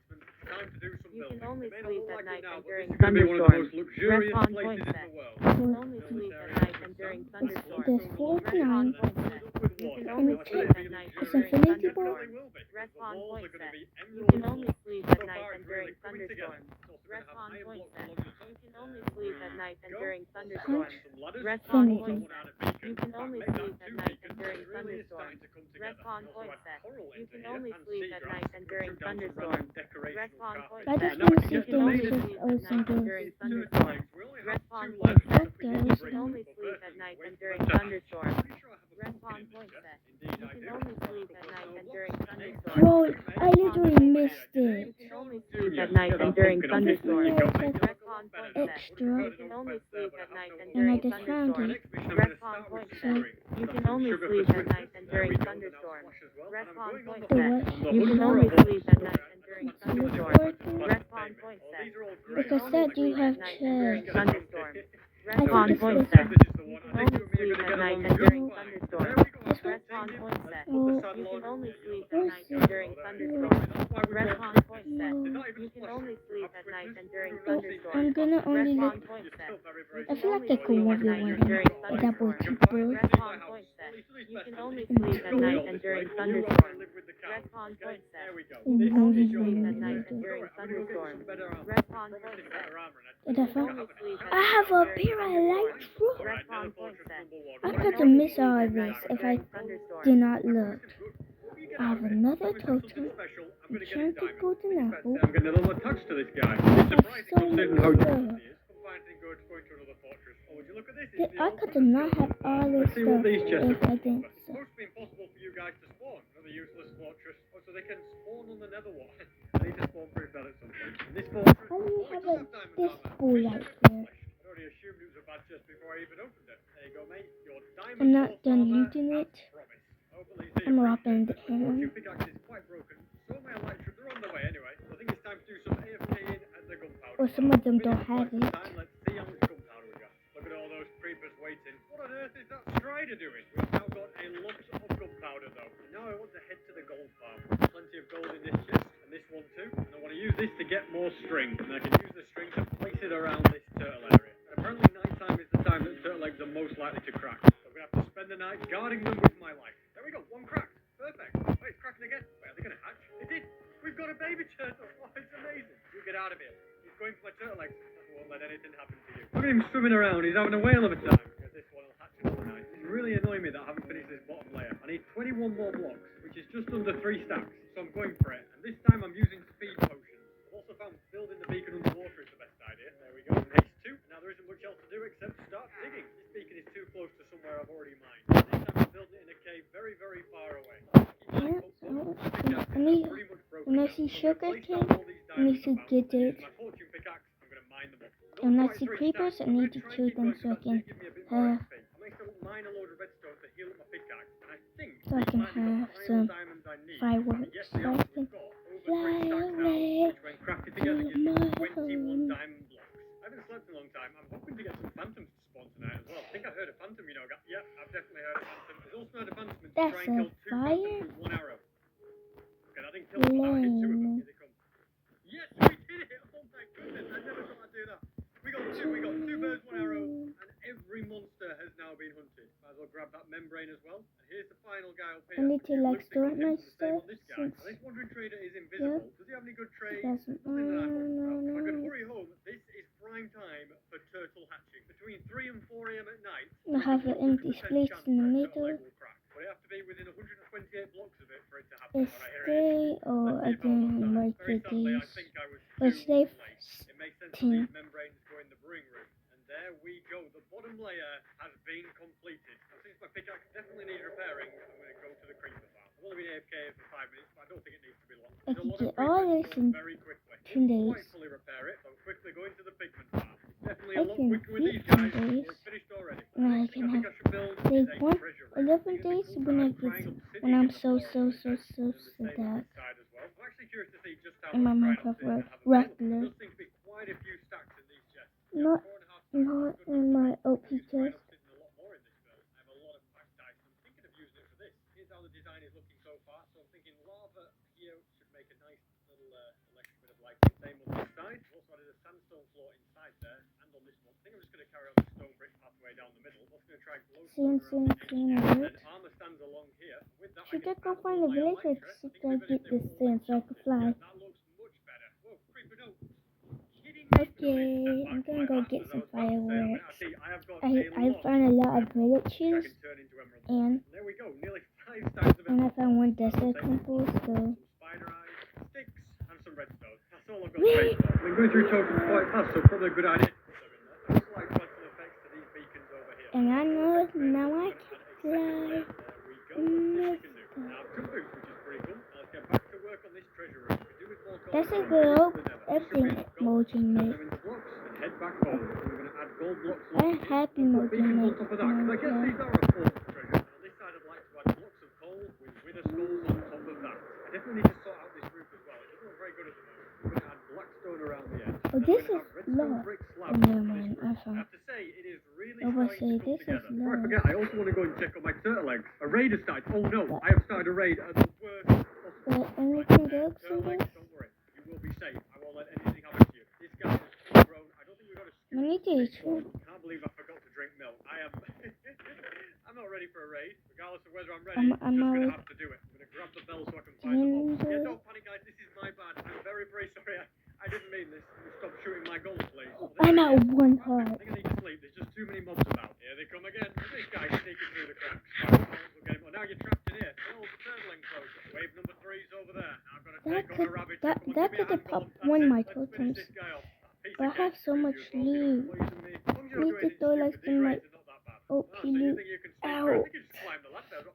You can only sleep at night and during It's going to be one of the most thunderstorms. luxurious Respawn places point in set. the world. You can only sleep at night and during thunderstorms. There's 49. Respawn point set. with You one. can And only it's sleep at night and it's during infinity ball. thunderstorms. Respawn walls point are going to set. be You emerald can only blocks. sleep So at night far, and it's during really coming together. thunderstorms. It's also going to have Respawn iron point blocks set. along the top. You can only sleep at night and Go. during Also thunderstorms. some ladders. Respawn Infinity. point One set. out of beacon. You can only Make that sleep at two night and beacons. during It really is thunderstorms. starting to come together. Respawn And also point add set. coral You into can here only and sleep at seagrass. night and during Took down some thunderstorms. random decorational Respawn carpet. point I set. just Now want we to can see get if the they main just event. ocean Night and blue. during Two thunderstorms. legs. We only have Respawn two point legs. set. Look, there You is can one. only sleep at night and during I'm thunderstorms. pretty sure I have a Respawn pumpkin in point this set. chest. Indeed, You I can do. only sleep at night and during thunderstorms. Bro, I literally missed You it. can only sleep at night and during thunderstorms. Respawn point set. Extra. You can only sleep at night and And I during just found thunderstorms. it. Respawn point set. You can only sleep at night and during thunderstorms. Respawn point The set. what? You can only sleep at night and during thunderstorms. Teleporting. Respawn point set. You can Because only that you sleep have at night and during to. thunderstorms. I Respawn think point this set. This is the You one. can I only think you're sleep going to at get night along and just during fine. thunderstorms. This one? Respawn point set. Put the Oh, saddle You can on. only sleep at Where's night and the- during thunderstorms. That's why we Respawn want point set. No. You can only sleep at night and during I'm thunderstorms. gonna only Respawn look. point set. I feel like I could want you one during but that was thunderstorms. too big. Respawn point set. You can only sleep at night and during thunderstorms. Respawn point set. There we go. You You can can only only sleep do at night it. and during thunderstorms. Respawn Respawn point set. Did You I can find? only sleep at I night have a and during pair I like, bro. Respawn point set. I You could can have only missed sleep all at of this night if during I thunderstorms. did not look. I have another totem. Enchanted golden apple. I'm getting a little attached to this guy. It's That's surprising so considering how good. good he is. Confining good going to another fortress. Oh, would you look at this? It's the I old could Fenris not have Guild. all this Let's see what stuff these chests if are. I didn't. It's supposed to be impossible for you guys to spawn. Another useless fortress. Oh, so they can spawn on the nether wall. I need to spawn proof that at some point. And this fortress. How do you oh, have it a, does have this diamond armor. bull It right should have here? flesh. I already assumed it was a bad chest before I even opened it. There you go, mate. Your diamond I'm not plate done armor using as it. promised. Hopefully you I'm appreciate wrapping it. the The fortune hand. pickaxe is quite broken. So my electric, they're on the way anyway. So I think it's time to do some AFKing at the gunpowder. Or some of them don't have it. Let's see how much gunpowder we got. Look at all those creepers waiting. What on earth is that Strider doing? We've now got a lot of gunpowder though. And now I want to head to the gold farm. Plenty of gold in this chest. And this one too. And I want to use this to get more string. And I can use the string to place it around this turtle area. And apparently nighttime is the time that turtle eggs are most likely to crack. So I'm going to have to spend the night guarding them with my life. There we go. One cracked. Perfect. Wait, it's cracking again. Wait, are they going to hatch? It did. We've got a baby turtle. Oh, it's amazing. You get out of here. He's going for my turtle eggs. I won't let anything happen to you. Look at him swimming around. He's having a whale of a time. Because this one will hatch another night. It's really annoying me that I haven't finished this bottom layer. I need 21 more blocks, which is just under 3 stacks. So I'm going for it. And this time I'm using speed potions. I've also found building the beacon underwater is the best idea. There we go. Phase 2. Now there isn't much else to do except start digging. This beacon is too close to somewhere I've already mined. This time I'm building it in a cave very, very far away. Yeah, I need, when I see sugar cane, I need to get it. When I see creepers, I need to kill them so I can have some fireworks. So I can fly away to my home. I haven't slept in a long time. I'm hoping to get some phantoms to spawn tonight as well. I think I heard a phantom, you know. Yeah, I've definitely heard a phantom. There's also heard a phantom to That's try and kill 2 a fire? phantoms with 1 arrow. Okay, that didn't kill them, but that hit 2 of them. Here they come. Yes, we did it! Oh my goodness, I never thought I'd do that. We got 2 birds, 1 arrow, and every monster has now been hunted. Might as well grab that membrane as well. And here's the final guy up here. I need to like Looks store like my it's the same stuff on this guy. since Now, this wandering trader is invisible. Does he have any good trades? doesn't. Nothing that I know about. If I could hurry home, this is prime time for turtle hatching. Between 3 and 4 a.m. at night, I have an empty space in the middle. but it has to be within 128 blocks of it for it to happen. Let's Alright, here it is. stay or again like Very sadly, I these. think I was Let's too stay late. It makes sense that these membranes go in the brewing room. And there we go. The bottom layer has been completed. Now, since my pickaxe definitely needs repairing, I'm going to go to the creeper farm. I've only been AFK for 5 minutes, but I don't think it needs to be long. I There's a can lot get of all creepers this spawn in very quickly. 2 Didn't days. quite fully repair it, so I'm quickly going to the pigment farm. It's definitely I a lot can quicker with beat these guys. 2 days. We're finished already. And I I can think have I should build like a 1, treasure room. 11 days when I get when I'm so that in my Minecraft regular, not in my OP chest. Same on this side. Also added a sandstone floor inside there, and on this one. I think I'm just going to carry on the stone brick pathway down the middle. Also going to try glowstone around the edge, and then armor stands along along here. With that, Should I I can go add find all a my village or elytra. should I I think get maybe this they thing will so I work. can fly? Yeah, that looks much better. Whoa, creeper, no. Kidding me? Okay, I'm gonna go get some fireworks. I have got I found a lot of villages can turn into emerald. and There we go, nearly 5 stacks of I emerald. found one desert temple, so Some spider eyes, sticks, and some redstone. That's all I've got to pay for. I've been going through tokens quite fast, so probably a good idea to put them in there. I also like to add some effects to these beacons over here. and I know now I can fly. There we go. Let's see what we can do. Now, I've jump boots, which is pretty cool. Now, let's get back to work on this treasure room. We do with more gold. That's a good everything emoji Turn made. them into blocks and head back home. We're going to add gold blocks. I happy emoji Beacons on made. top of that, because I guess these are a form of treasure. And on this side, I'd like to add blocks of coal with wither skulls on top of that. I definitely need to sort out this roof as well. It doesn't look very good at the moment. We're going to add black stone around the edge. Oh, this is love. Brick Oh, slabs never on this mind. roof. I I found. have to say, it is really I was starting to say come this is together. Before I love. forget, I also want to go and check on my turtle eggs. A raid has started. Oh no, I have started a raid at the worst possible But time. anything else in Turtle this? eggs, don't worry. You will be safe. I won't let anything happen to you. This guy is full grown. I don't think we've got a I need to eat food. Can't believe I forgot to drink milk. I am. I'm not ready for a raid, regardless of whether I'm ready. I'm just gonna have to do it. I'm gonna grab the bell so I can find the mob. Yeah, don't panic, guys. This is my bad. I'm very, very sorry. I didn't mean this. Stop shooting my gold, please. I'm at one I heart. think I need to sleep. There's just too many mobs about. Here they come again. This guy's sneaking through the cracks. We'll get him. Oh, now you're trapped in here. Oh, the turtle enclosure. Wave number 3's over there. Now I've got to take on a rabbit. That could have popped one of my totems. But I have so much loot. I need to throw like some like OP loot out.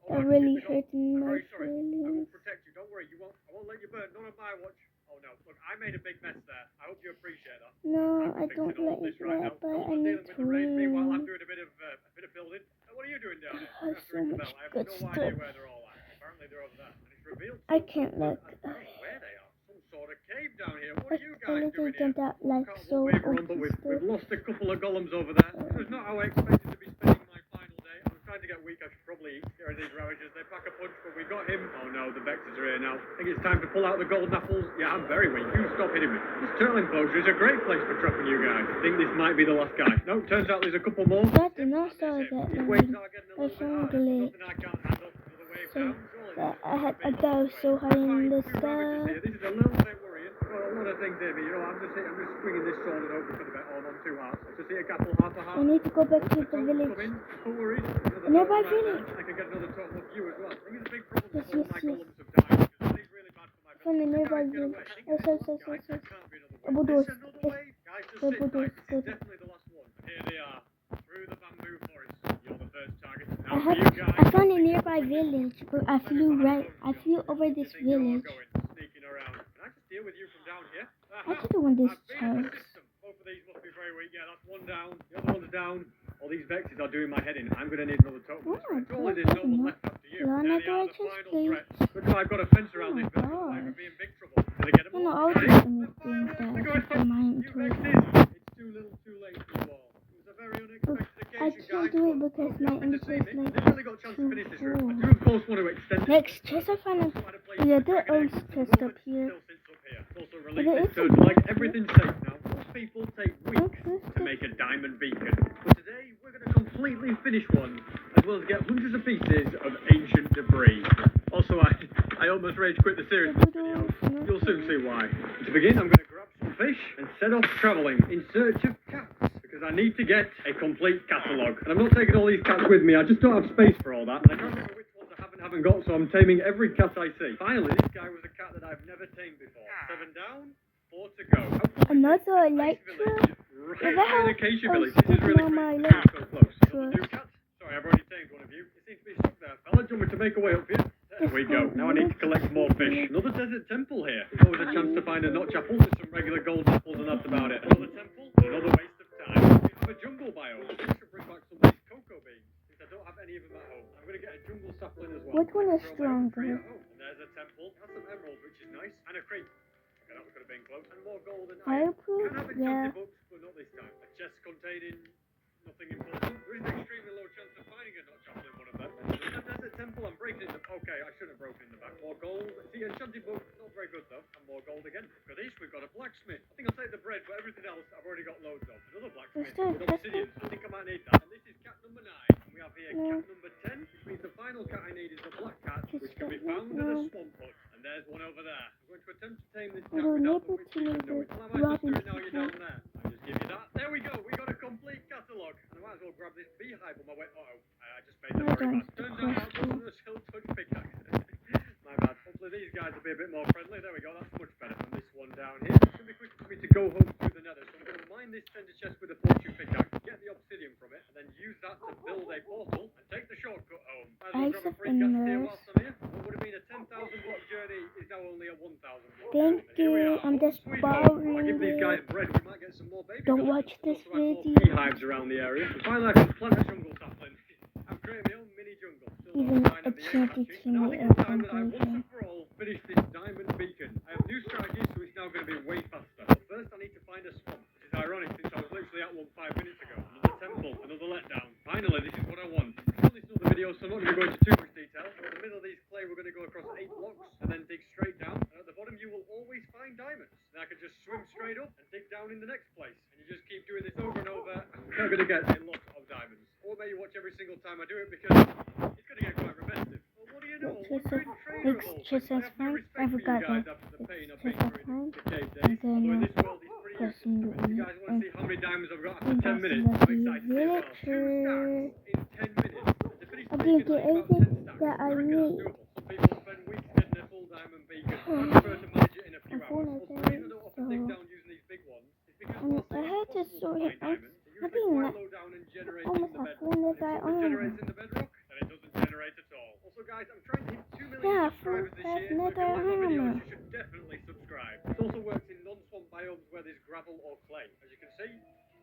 That really hurting my I will feelings. protect you. Don't worry. I won't let you burn. Not on my watch. Oh no. Look, I made a big mess there. I hope you appreciate that. No, I don't like that, but I need to Meanwhile, I'm win. doing a bit of building. What are you doing down here? I have so much I have good no idea stuff. where they're all at. Apparently they're over there. And it's revealed. I can't look. I don't know where they are. Some sort of cave down here. What are you It's guys doing here? anything that like so Wave run, but OP we've stuff. lost a couple of golems over there. This was not how I expected to be spending my final day. I was trying to get weak. I should probably eat scared of these ravagers. They pack a punch, but we got him. Oh no, the Vexes are here now. I think it's time to pull out the golden apples. Yeah, I'm very weak. You stop hitting me. This turtle enclosure is a great place for trapping you guys. I think this might be the last guy. No, turns out there's a couple more. That did not saw that These waves one. are getting a I little bit found harder. glitch. Nothing I can't handle. Another wave So down. Surely that this I was so high in the sky. this is a little bit worrying. I've got a lot of things here, but you know, I'm just swinging this sword and hoping for the best. Oh, not too hard. Let's just hit a couple, half a heart. I need to go back to the Totems village. come in, no worries. Nearby Totem right village. there. I can get another totem of you as well. I think it's a big problem Yes, that all yes, my yes. golems have died, because that is really bad for my From the village. nearby Guys, get village. away. I think Yes, there's yes, one yes, guy. yes, yes. There can't be another Abu wave. Dos. There's another Yes. wave. Guys, just Abu sit Dos, tight. This is good. definitely the last one. Here they are. Through the bamboo forest. You're the first target. I Now for you guys. I found a nearby village, but I flew over this You think you're all village. going, sneaking around. Can I just deal with you from down here? I didn't want this I've been in the chest. system. Both of these must be very weak. Yeah, that's one down. The other one's down. All these Vexes are doing my head in. I'm going to need another totem. Oh my Surely God, there's no one enough. left after you. Lana, There they are, do I the just final please? threat. Look, I've got a fence around Oh this my building. I God. could be in big trouble. Did they get them No, no, all? I'll do Got it? anything that They're I going can put my hand You to it. Vexes. It's too little, too late for you all. It was a very unexpected I occasion, can't guys. do it but because I hope you're my happy to input see is me. like They've really got a chance to finish this room. I too do, of course, want to extend it. Next chest I found yeah, there is chest up here. Also There released is it, a so like chest everything's safe now. Most people take weeks to make a diamond beacon. But today we're going to completely finish one, as well as get hundreds of pieces of ancient debris. Also, I almost rage quit the series for this video. You'll soon see why. To begin, I'm going to grab some fish and set off travelling in search of cats, because I need to get a complete catalogue. And I'm not taking all these cats with me, I just don't have space for all that. And I can't remember which ones I haven't got, so I'm taming every cat I see. Finally, this guy was a cat that I've never tamed before. 7 down, 4 to go. Another Electra? Right Is that how in Acacia I Village. was This is really sticking on my crazy. leg? So close. Another Sure. new cat. Sorry, I've already tamed one of you. It seems to be stuck there. Fella, do you want me to make a way up here? There we go. Now I need to collect more fish. Another desert temple here. There's always a chance to find a notch apple with some regular gold apples, and that's about it. Another temple, another waste of time. We have a jungle biome. I should bring back some of these cocoa beans, since I don't have any of them at home. I'm going to get a jungle sapling as well. Which one is Throw my own tree stronger? at home. And there's a temple. Has some emeralds, which is nice. And a creek. Okay, that could have been close. And more gold and iron. Fireproof? Can have Yeah. enchanted books, but not this time. A chest containing nothing important. There is an extremely low chance of finding a notch apple in one of them. And there's a temple. I'm breaking in the... Okay, I shouldn't have broken in the back. More gold. See, enchanted book, not very good though. And more gold again. For this, we've got a blacksmith. I think I'll take the bread, but everything else I've already got loads of. Another blacksmith Let's do with it. obsidian. I think I might need that. And this is cat number 9. And We have here cat number 10, which means the final cat I need is the black cat, which can be found in a swamp hut. And there's one over there. I'm going to attempt to tame this cat without the witch even knowing. Well, I might just do it now you're down there. I'll just give you that. There we go. We got a complete catalogue. And I might as well grab this beehive on my way. Uh-oh. I just made that very bad. Turns out that wasn't a silk-touch pickaxe. My bad. Hopefully these guys will be a bit more friendly. There we go. That's much better than this one down here. It's going to be quick for me to go home through the nether. So I'm going to mine this treasure chest with a fortune pickaxe, get the obsidian from it, and then use that to build a portal and take the shortcut home. Might as well grab a free gas here whilst I'm here. What would have been a 10,000 block journey is now only a 1,000 block. Thank you. I'm just borrowing. I'll give these guys bread. We might get some more baby. Don't watch this video. Beehives around the area. And finally, I can plant a jungle sapling. I'm creating my own mini jungle. Even a chanty Now I think it's time that I once and for all finish this diamond beacon. I have new strategies, so it's now going to be way faster. But first, I need to find a swamp, which is ironic since I was literally at one 5 minutes ago. Another temple, another letdown. Finally, this is what I want. I've this another video, so I'm not going to go into too much detail. In the middle of these clay, we're going to go across 8 blocks and then dig straight down. And at the bottom, you will always find diamonds. Then I can just swim straight up and dig down in the next place. And you just keep doing this over and over. You're going to get a lot of diamonds. Or maybe watch every single time I do it because it's going to get quite repetitive. Well, what do you know? It's just as fine. I forgot that. It's just as fine. And then put some new in it. You guys want to see how many diamonds I've got after 10 minutes? I'm excited to see as well. 2 stacks in 10 minutes. I didn't get everything that I need. Some people spend weeks getting their full diamond beacon. I prefer to manage it in a few hours. Also, the reason I don't often dig down using these big ones is because whilst I had to sort it out. I quite think low down and generates almost in the a bedrock. full If that it generates in the bedrock, then it doesn't generate at all. Also, guys, I'm trying to hit 2 million Yeah, subscribers this year. So if you like my videos, you should definitely subscribe. It also works in non-swamp biomes where there's gravel or clay. As you can see,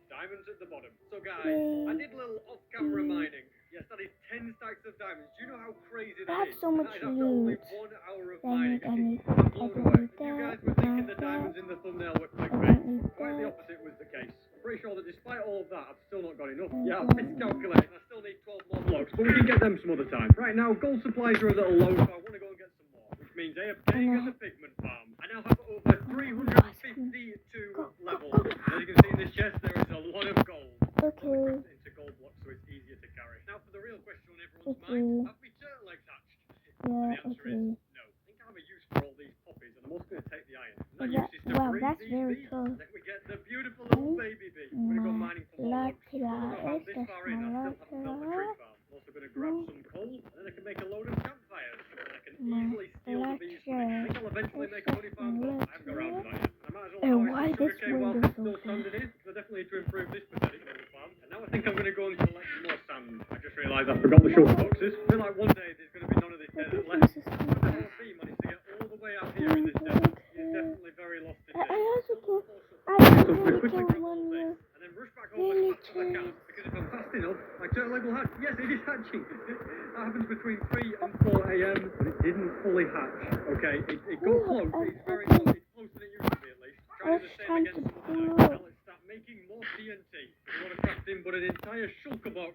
diamonds at the bottom. So, guys, I did a little off-camera mining. Yes, that is 10 stacks of diamonds. Do you know how crazy that I have is? so much That is after only loot. 1 hour of I mining. need I'm blown away. You guys were thinking the diamonds in the thumbnail were clickbait. Quite the opposite was the case. Pretty sure that despite all of that, I've still not got enough. Yeah, I've miscalculated. I still need 12 more blocks, but we can get them some other time. Right now, gold supplies are a little low, so I want to go and get some more. Which means AFKing at the pigment farm. I now have over 352 levels. As you can see in this chest, there is a lot of gold. Okay. Into gold blocks, so it's easier to carry. Now, for the real question on everyone's mind, have we turtle eggs hatched? Yeah, And the answer is no. I think I have a use for all these poppies, and I'm also going to take the iron. And that use is to Wow, breed that's these very bees, cool. and then we get the beautiful little baby bee. I'm going to go mining for more logs. Still not found this far in, I still haven't built the tree farm. I'm also going to grab some coal, and then I can make a load of campfires, and I can easily steal the bees from it. I think I'll eventually make a honey farm, but I haven't got around to that yet. And I might as well harvest some sugarcane whilst it's still standing here, because I definitely need to improve this pathetic little farm. And now I think I'm going to go and collect more sand. I just realised I forgot the shulker boxes. I feel like one day there's going to be none of this desert left. But the whole bee managed to get all the way out here in this desert. He's definitely very lost in this. I also can. I So really quickly can grab all one this, more. and then rush back home as fast as I can, because if I'm fast enough, my turtle egg will hatch. Yes, it is hatching. That happens between 3 and 4 a.m, but it didn't fully hatch. Okay, it got close. It's very close. It's closer than it used to be, at least. Try the same again some other night. Now let's start making more TNT. We want to craft in but an entire shulker box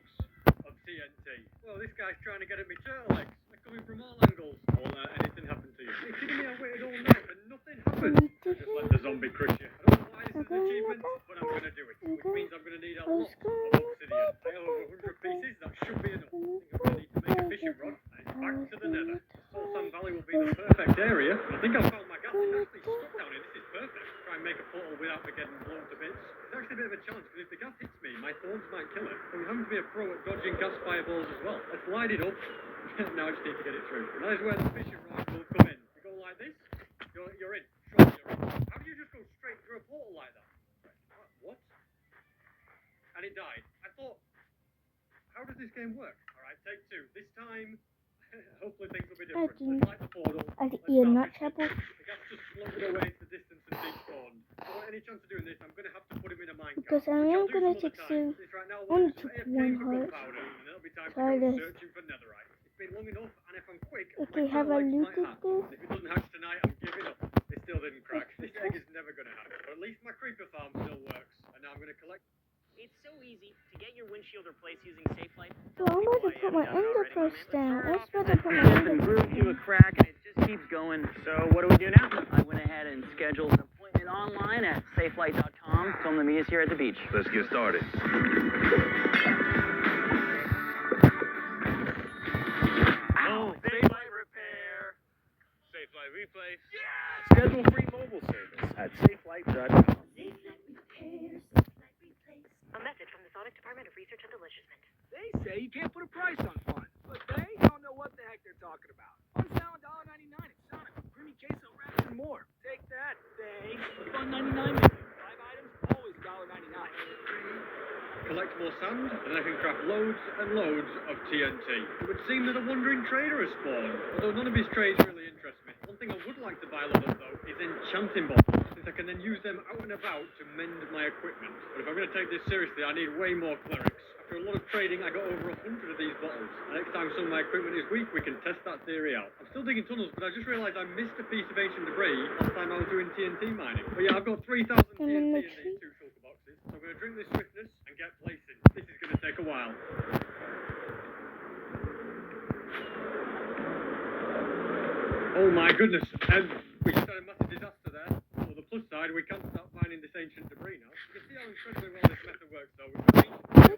of TNT. Well, this guy's trying to get at me turtle eggs. They're coming from all angles. I won't let anything happen to you. Are you kidding me? I waited all night and nothing happened. I just let the zombie crush you. I don't know why this is an achievement, but I'm going to do it. Which means I'm going to need a lot of obsidian. I have over 100 pieces. That should be enough. I think I'm going to need to make a fishing rod. And it's back to the nether. Soul Sand Valley will be the perfect area. I think I've found my gas. It's actually stuck down here. This is perfect. Try and make a portal without me getting blown to bits. It's actually a bit of a challenge because if the gas hits me, my thorns might kill it. So I'm having to be a pro at dodging gas fireballs as well. Let's light it up. Now I just need to get it through. And that is where the fishing rod will come in. You go like this, you're in. Surely you're in. How do you just go straight through a portal like that? What? And it died. I thought, how does this game work? Alright, take 2. This time, hopefully things will be different. Let's light the portal. I'll eat not trouble. The gas just floated away into the distance and despawned. If I want any chance of doing this, I'm going to have to put him in a minecart. Because I am going to take some. Only took 1 heart. Try this. Searching for netherite. It's been long enough, and if I'm quick, Okay, have I looted this? if it doesn't hatch tonight, I'm giving up. It still didn't crack. This egg is never going to hatch. But at least my creeper farm still works. And now I'm going to collect. It's so easy to get your windshield replaced using SafeLight. So I'm going to put my ender pearls down. Let's put my And ender grew to a crack, and it just keeps going. So what do we do now? I went ahead and scheduled an appointment online at SafeLight.com. Film the meet us here at the beach. Let's get started. Product Department of Research and Deliciousment. They say you can't put a price on fun, but they don't know what the heck they're talking about. On sale $1.99 at Sonic. Creamy queso wraps and more. Take that, they. The Fun 99 menu. 5 items, always $1.99. Collect more sand, and I can craft loads and loads of TNT. It would seem that a wandering trader has spawned, although none of his trades really interest me. One thing I would like to buy a lot of, though, is enchanting bottles, since I can then use them out and about to mend my equipment. But if I'm going to take this seriously, I need way more clerics. After a lot of trading, I got over 100 of these bottles. Next time some of my equipment is weak, we can test that theory out. I'm still digging tunnels, but I just realised I missed a piece of ancient debris last time I was doing TNT mining. But yeah, I've got 3,000 TNT in these 2 shulker boxes, so I'm going to drink this swiftness and get placing. This is going to take a while. Oh my goodness, we just had a massive disaster there. On the plus side, we can't start finding this ancient debris now. You can see how incredibly well this method works though.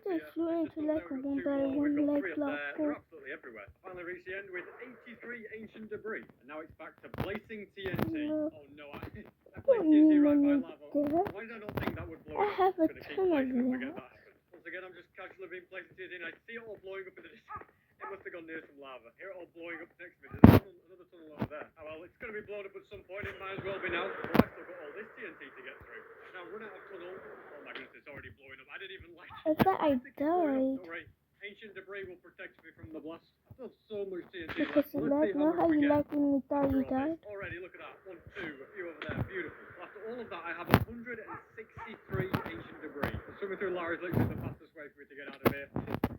I just flew into like a 1 by 1 like black hole. They're absolutely everywhere. I finally reached the end with 83 ancient debris. And now it's back to placing TNT. Oh no, I placed TNT right by lava. Why did I not think that would blow I up? have a It's gonna keep ton of placing, them. forget that happened. Once again, I'm just casually being placed TNT and I see it all blowing up in the distance. It must have gone near some lava. Hear it all blowing up next to me. There's another tunnel over there. Oh well, it's going to be blown up at some point. It might as well be now. Well, I've still got all this TNT to get through. Now run out of tunnel. Oh my goodness, it's already blowing up. I didn't even like it. I thought I It's blowing up. died. Don't worry. Ancient debris will protect me from the blast. I still have so much TNT Because left. you Let's like, see know how how much we you get. like when you thought you died? Already, look at that. 1, 2, a few over there. Beautiful. After all of that, I have 163 ancient debris. Swimming through Lara's literally the fastest way for me to get out of here.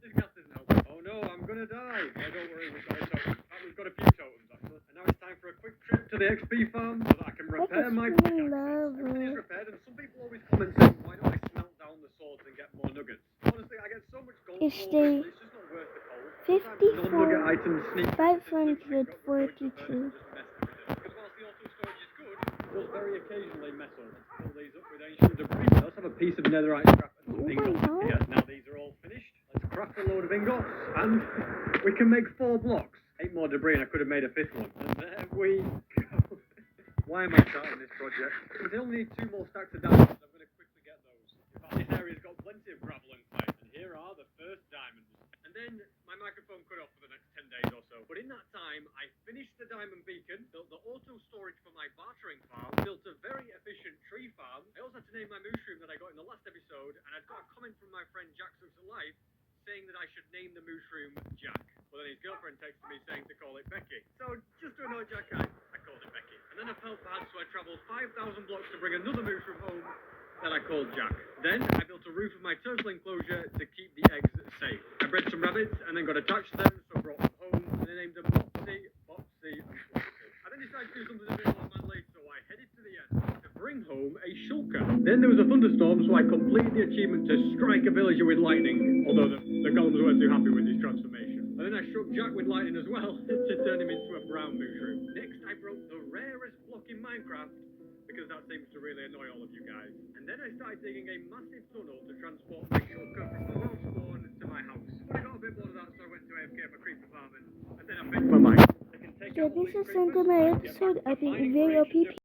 This gas isn't helping. Oh no, I'm gonna die. Oh, don't worry, we've got a totem. We've got a few totems actually. And now it's time for a quick trip to the XP farm so that I can repair my pickaxes. Everything is repaired, and some people always comment saying, why don't I smelt down the swords and get more nuggets? Honestly, I get so much gold. It's the It's just not worth the coal. 54, items sneak 542. because whilst the auto storage is good, it does very occasionally mess up. Let's fill these up with ancient debris. Let's have a piece of netherite scrap and some Oh my ingots. God. Yeah, now these are all finished. Let's craft a load of ingots, and we can make 4 blocks. 8 more debris, and I could have made a 5th one. And there we go. Why am I starting this project? We only need 2 more stacks of diamonds. I'm going to quickly get those. In fact, this area's got plenty of gravel and clay, and here are the first diamonds. And then my microphone cut off for the next 10 days or so. But in that time, I finished the diamond beacon, built the auto storage for my bartering farm, built a very efficient tree farm. I also had to name my mushroom that I got in the last episode, and I'd got a comment from my friend Jack Sucks Alive saying that I should name the mushroom Jack. Well, then his girlfriend texted me saying to call it Becky. So just to annoy Jack, I called it Becky. And then I felt bad, so I travelled 5,000 blocks to bring another mushroom home that I called Jack. Then I built a roof of my turtle enclosure to keep the eggs safe. I bred some rabbits and then got attached to them, so I brought them home and I named them Popsy, Foxy, and Foxy. I then decided to do something a bit more manly, so I headed to the end to bring home a shulker. Then there was a thunderstorm, so I completed the achievement to strike a villager with lightning, although the golems weren't too happy with his transformation. And then I struck Jack with lightning as well to turn him into a brown mushroom. Next, I broke the rarest block in Minecraft, because that seems to really annoy all of you guys. And then I started digging a massive tunnel to transport my shulker from the world spawn to my house. But I got a bit bored of that, so I went to AFK for creeper farming, and then I fixed my mic. So this is the end of my episode. I've been very OP.